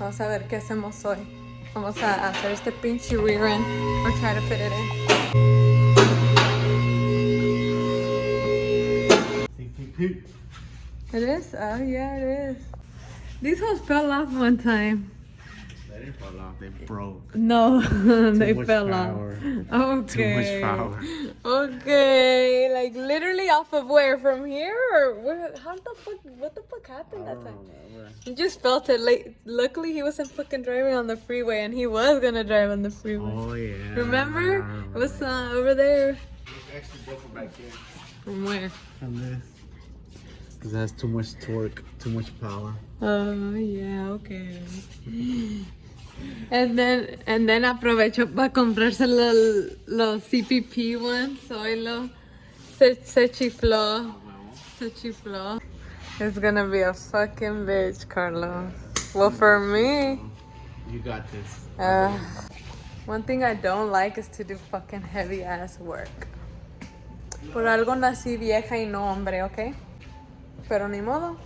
Vamos a ver qué hacemos hoy. Vamos a hacer este pinche rear end. Or try to fit it in. CTP. It is? Oh yeah, it is. These hoes fell off one time. They didn't fall off, they broke. No, they much fell power. off. Okay. Too much power. Okay, like literally off of where? From here or where? How the fuck? What the fuck happened that time? He just felt it. Like, luckily he wasn't fucking driving on the freeway, and he was gonna drive on the freeway. Oh yeah. Remember? It was over there. It's actually broken back here. From where? From this. Because it has too much torque, too much power. Oh yeah, okay. And then aprovechó para comprarse los CPP ones. Oilo. Se chifló. Se chifló. It's gonna be a fucking bitch, Carlos. Well, for me. You got this. One thing I don't like is to do fucking heavy ass work. Por algo nací vieja y no hombre, ¿ok? Pero ni modo.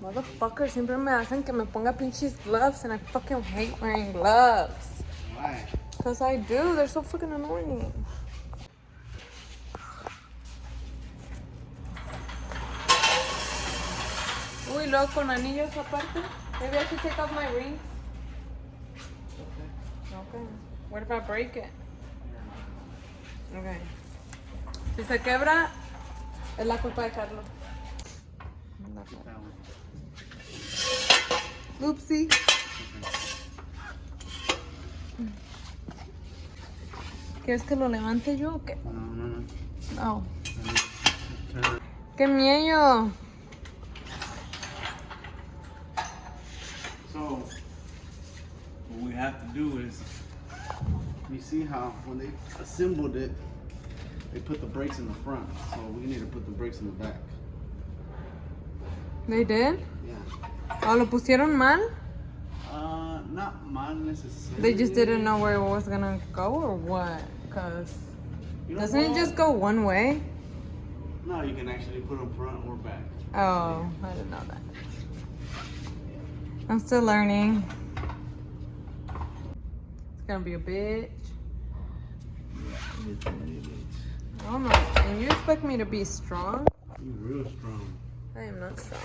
Motherfucker, siempre me hacen que me ponga pinches gloves, and I fucking hate wearing gloves. Why? Because I do. They're so fucking annoying. Uy, luego con anillos aparte. Maybe I should take off my ring. Okay. What if I break it? Okay. Si se quebra, es la culpa de Carlos. Oopsie. ¿Quieres que lo levante yo o qué? No. No. ¡Qué miedo! So, what we have to do is, you see how when they assembled it, they put the brakes in the front. So we need to put the brakes in the back. ¿They did? Yeah. ¿O lo pusieron mal? Not mine necessarily. They just didn't know where it was gonna go or what? Because doesn't it just go one way? No, you can actually put them front or back. Oh, I didn't know that. I'm still learning. It's gonna be a bitch. Oh no, and you expect me to be strong? You're real strong. I am not strong.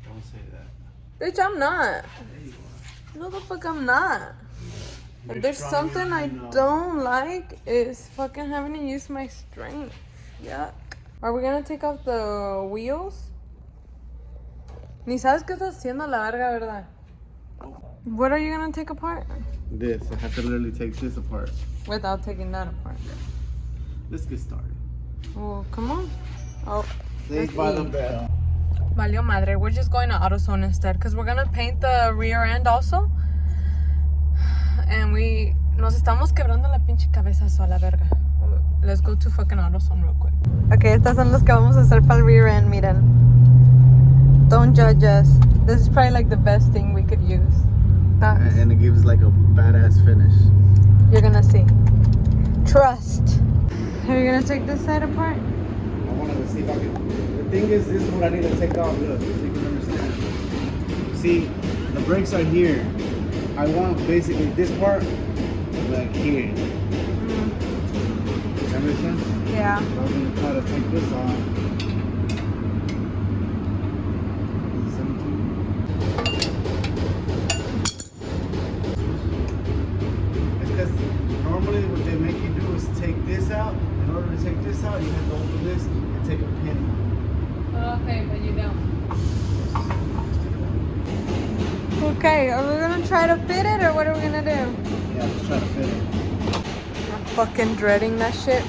Don't say that. Bitch, I'm not. There you are. No, the fuck I'm not. You're If there's stronger something I than you know. don't like, is fucking having to use my strength. Yuck. Are we gonna take off the wheels? Ni sabes qué estás haciendo la verga, ¿verdad? What are you gonna take apart? This, I have to literally take this apart. Without taking that apart. Let's get started. Well, come on. Oh, Saved by the bell. Valió madre. We're just going to AutoZone instead because we're gonna paint the rear end also. And nos estamos quebrando la pinche cabeza sola, verga. Let's go to fucking AutoZone real quick. Okay, estas son las que vamos a hacer para el rear end, miren. Don't judge us. This is probably like the best thing we could use. And it gives like a badass finish. You're gonna see. Trust. Are you gonna take this side apart? I wanted to see if I could. The thing is, this is what I need to take off. Look, so you can understand. See, the brakes are here. I want basically this part like here. Does that make sense? Yeah. So I'm gonna try to take this off. It's because normally what they make you do is take this out. In order to take this out, you have to open this and take a pin. Okay, but you don't. Okay, are we gonna try to fit it or what are we gonna do? Yeah, let's try to fit it. I'm fucking dreading that shit.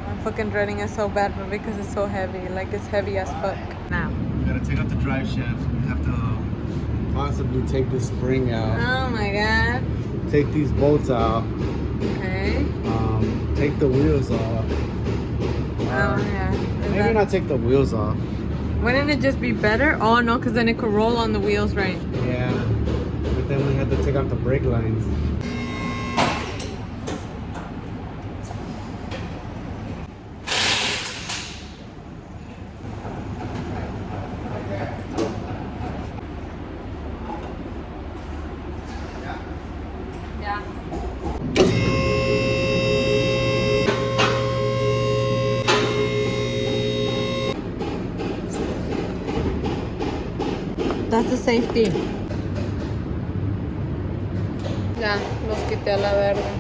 I'm fucking dreading it so bad, but because it's so heavy. Like, it's heavy as fuck. Now. We gotta take out the drive shaft. We have to possibly take this spring out. Oh my god. Take these bolts out. Okay. Take the wheels off. Oh yeah. Maybe not take the wheels off. Wouldn't it just be better? Oh no, because then it could roll on the wheels, right? Yeah. But then we have to take out the brake lines. That's the safety. Ya, los quité a la verga.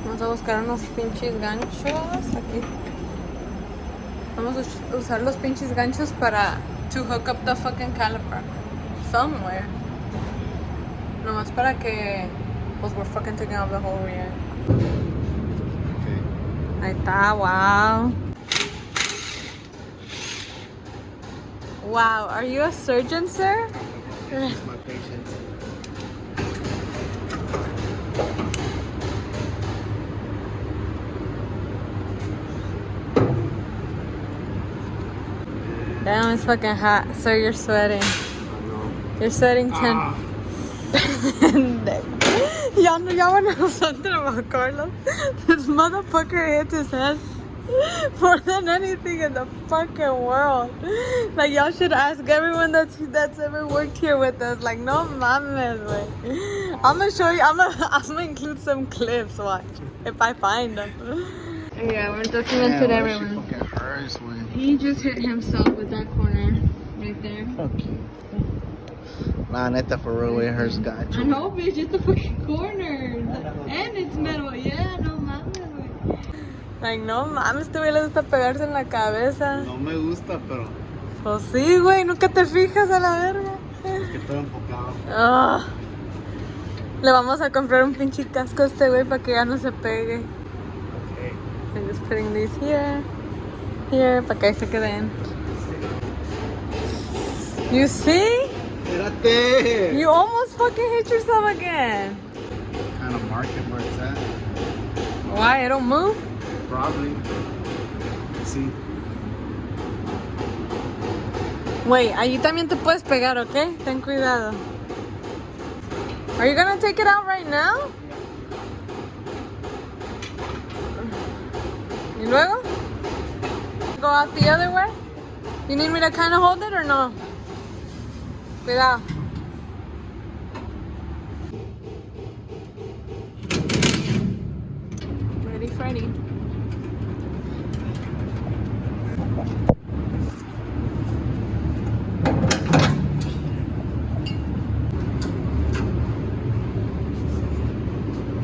Vamos a buscar unos pinches ganchos aquí. Vamos a usar los pinches ganchos para to hook up the fucking caliper somewhere. Nomás para que pues we're fucking taking off the whole rear. Okay. Ahí está, wow. Wow, are you a surgeon, sir? It's my patient. Damn, it's fucking hot. Sir, you're sweating. No. You're sweating 10. Y'all wanna know something about Carlos? This motherfucker hits his head more than anything in the fucking world. Like, y'all should ask everyone that's ever worked here with us. Like, no mames, wey. I'm gonna show you. I'm gonna include some clips. Watch if I find them. Yeah, we're documented everyone. Fucking hurts when. He just hit himself with that corner right there. Fuck you. Nah, neta, for real, it hurts, God. I know, bitch, just the fucking corner. And it's metal. Yeah, no mames, güey. Like, no mames, este güey le gusta pegarse en la cabeza. No me gusta, pero. Pues sí, güey, nunca te fijas a la verga. Es que estoy enfocado. Ah. Le vamos a comprar un pinche casco a este güey para que ya no se pegue. Okay. I'm just putting these here, para que ahí se queden. You see? Espérate. You almost fucking hit yourself again. Kind of mark it where it's at. Why? It don't move? Probably. Let's see. Wait, allí también te puedes pegar, ¿ok? Ten cuidado. Are you gonna take it out right now? ¿Y luego? Go out the other way? You need me to kind of hold it or no? Cuidado. Ready, Freddy.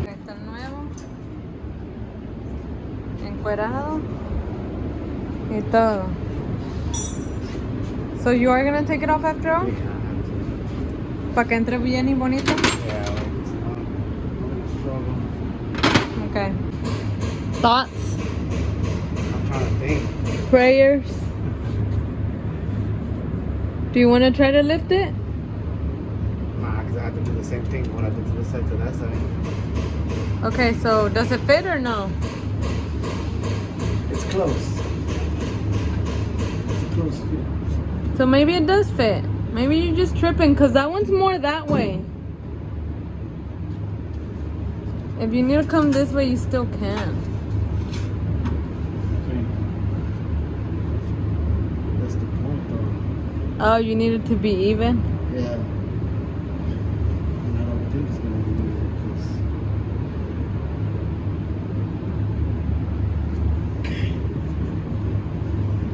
Está el nuevo. Encuerado. Y todo. So you are gonna take it off after all? Para que entre bien y bonito. Yeah, like it's not struggle. Okay. Thoughts? I'm trying to think. Prayers? Do you want to try to lift it? Nah, because I have to do the same thing when I did to this side to that side. Okay, so does it fit or no? It's close. It's a close fit. So maybe it does fit. Maybe you're just tripping because that one's more that way. If you need to come this way, you still can. That's the point, though. Oh, you need it to be even? Yeah. And I don't think it's gonna be because.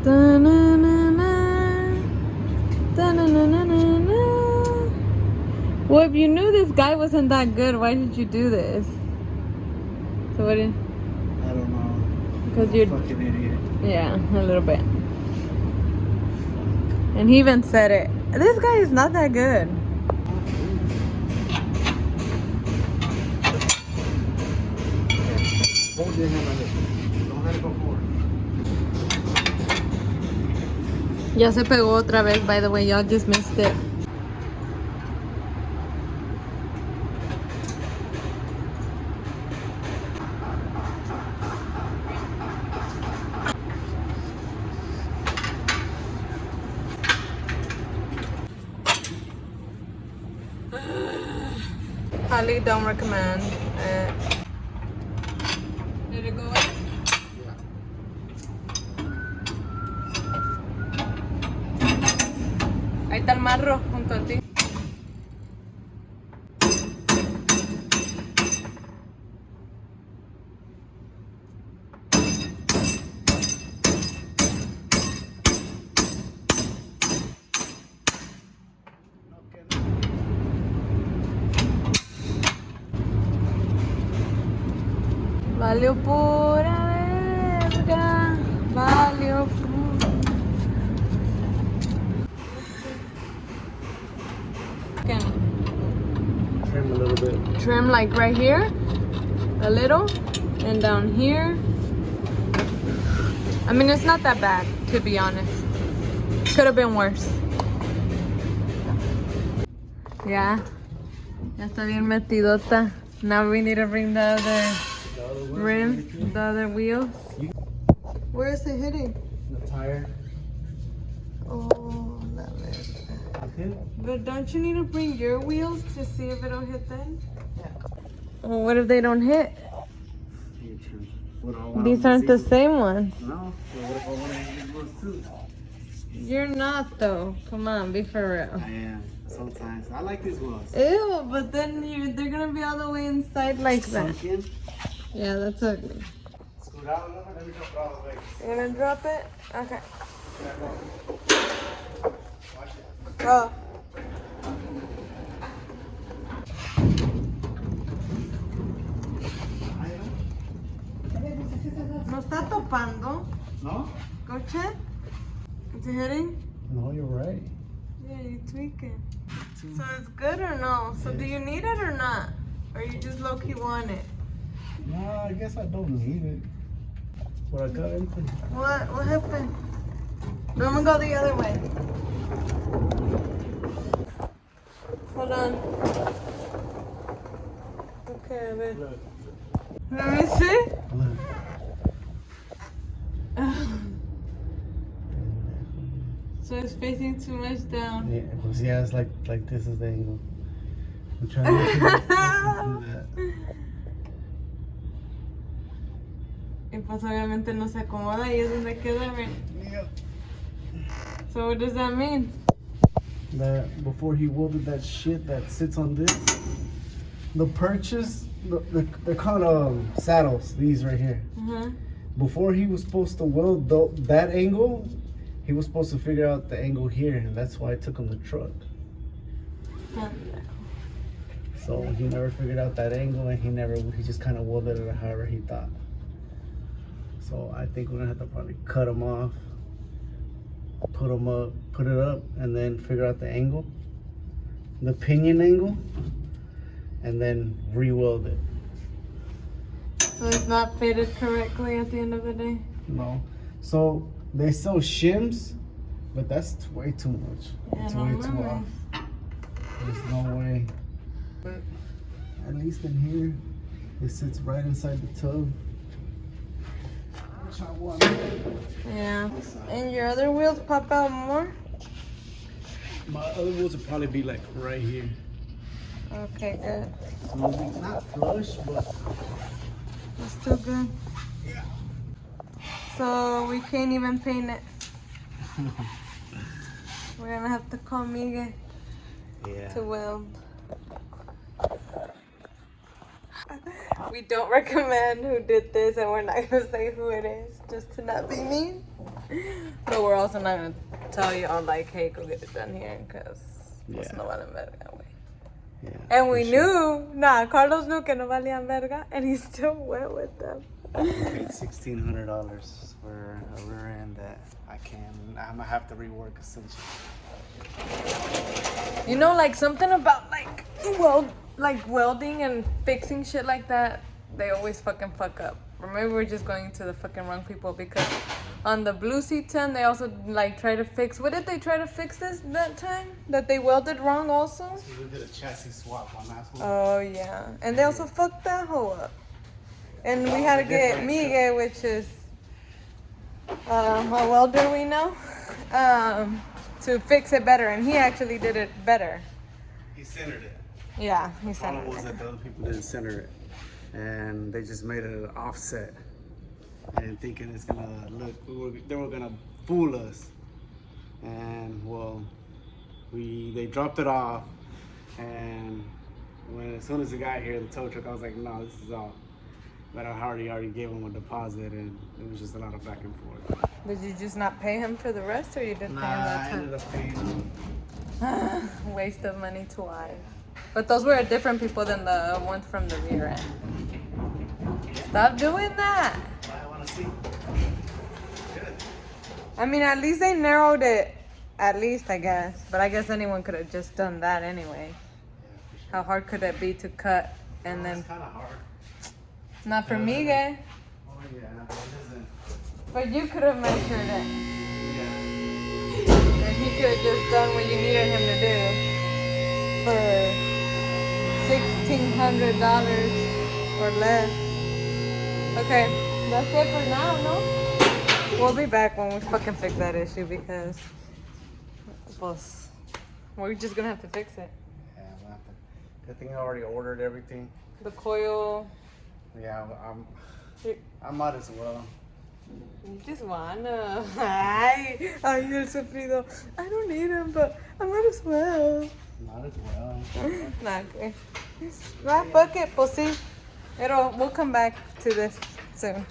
Da-na-na-na. Da-na-na-na-na-na. Well, if you knew this guy wasn't that good, why did you do this? So what did... I don't know. Because I'm you're... a fucking idiot. Yeah, a little bit. And he even said it. This guy is not that good. Hold your hand like this. Don't let it go forward. Ya se pegó otra vez, by the way. Y'all just missed it. Highly don't recommend it. Did it go in? Yeah. Ahí está el marro junto a ti. Valió pura verga. Valió pura. Trim a little bit. Trim like right here, a little, and down here. I mean, it's not that bad, to be honest. Could have been worse. Yeah. Ya está bien metidota. Now we need to bring the other rim, the other wheel. Where is it hitting? The tire. Oh, that is. Okay. But don't you need to bring your wheels to see if it'll hit then? Yeah. Well, what if they don't hit? These aren't the same ones. No. So what if I want to hit these ones too? You're not though. Come on, be for real. I am. Sometimes. I like these ones. Ew, but then they're gonna be all the way inside like that. Sunk in. Yeah, that's ugly. Scoot out a little bit. Let me drop it all the way. You're gonna drop it? Okay. Watch it. Go. ¿No está topando? No? Go check. Is it hitting? No, you're right. Yeah, you tweak it. So it's good or no? So do you need it or not? Or you just low-key want it? No, I guess I don't need it. But I got anything. What happened? No, I'm gonna go the other way. Hold on. Okay, a ver. Look. Let me see. Look. So it's facing too much down. Yeah, pues yeah, it's like this is the angle. I'm trying to do that. Y pues obviamente no se acomoda y es donde queda. Yep. So what does that mean? That before he welded that shit that sits on this, the purchase, they're called saddles, these right here. Uh-huh. Before he was supposed to weld that angle, he was supposed to figure out the angle here, and that's why it took him the truck. So he never figured out that angle, and he just kind of welded it however he thought. So I think we're gonna have to probably cut him off, put it up, and then figure out the angle, the pinion angle, and then re-weld it. So it's not fitted correctly at the end of the day? No. So they sell shims, but that's way too much. Yeah, It's no way too way. off. There's no way. But at least in here, it sits right inside the tub. Which I want. Yeah. And your other wheels pop out more? My other wheels would probably be like right here. Okay, good. So it's not flush, but It's still good. yeah. So we can't even paint it. We're gonna have to call Miguel to weld. We don't recommend who did this, and we're not gonna say who it is, just to not be mean. But we're also not gonna tell you all like, hey, go get it done here, because pues no valen verga, güey. Yeah, And we knew, Carlos knew que no valían verga, and he still went with them. I paid $1,600 for a rear end that I'm gonna have to rework essentially. You know, like something about like welding and fixing shit like that, they always fucking fuck up. Or maybe we're just going to the fucking wrong people, because on the blue C10 they also like try to fix. What did they try to fix that time? That they welded wrong also? So we did a chassis swap on that one. Oh yeah, and they also fucked that hoe up. And we had to get Miguel, which is a welder we know, to fix it better, and he actually did it better. He centered it. Yeah, he The said problem was that the other people didn't center it, and they just made it an offset, and thinking it's gonna look. They were gonna fool us, and well, they dropped it off, and as soon as it got here, the tow truck, I was like, no, this is off. But I already gave him a deposit, and it was just a lot of back and forth. Did you just not pay him for the rest, or you didn't pay him I that ended up paying him. time? Waste of money twice. But those were different people than the ones from the rear end. Stop doing that. I want to see. Good. I mean, at least they narrowed it. At least, I guess. But I guess anyone could have just done that anyway. Yeah, for sure. How hard could it be to cut and then... It's kind of hard. Not for me, eh? Oh, yeah. It isn't. But you could have measured it. Yeah. And he could have just done what you needed him to do. For $1,600 or less. Okay, that's it for now, no? We'll be back when we fucking fix that issue because, pues, we're just gonna have to fix it. Yeah, we'll have to. Good thing I already ordered everything. The coil. Yeah, I might as well. You just wanna. Ay, el sufrido. I don't need him, but I might as well. Might as well. Nah, okay. Well, fuck it, pues sí. We'll come back to this soon.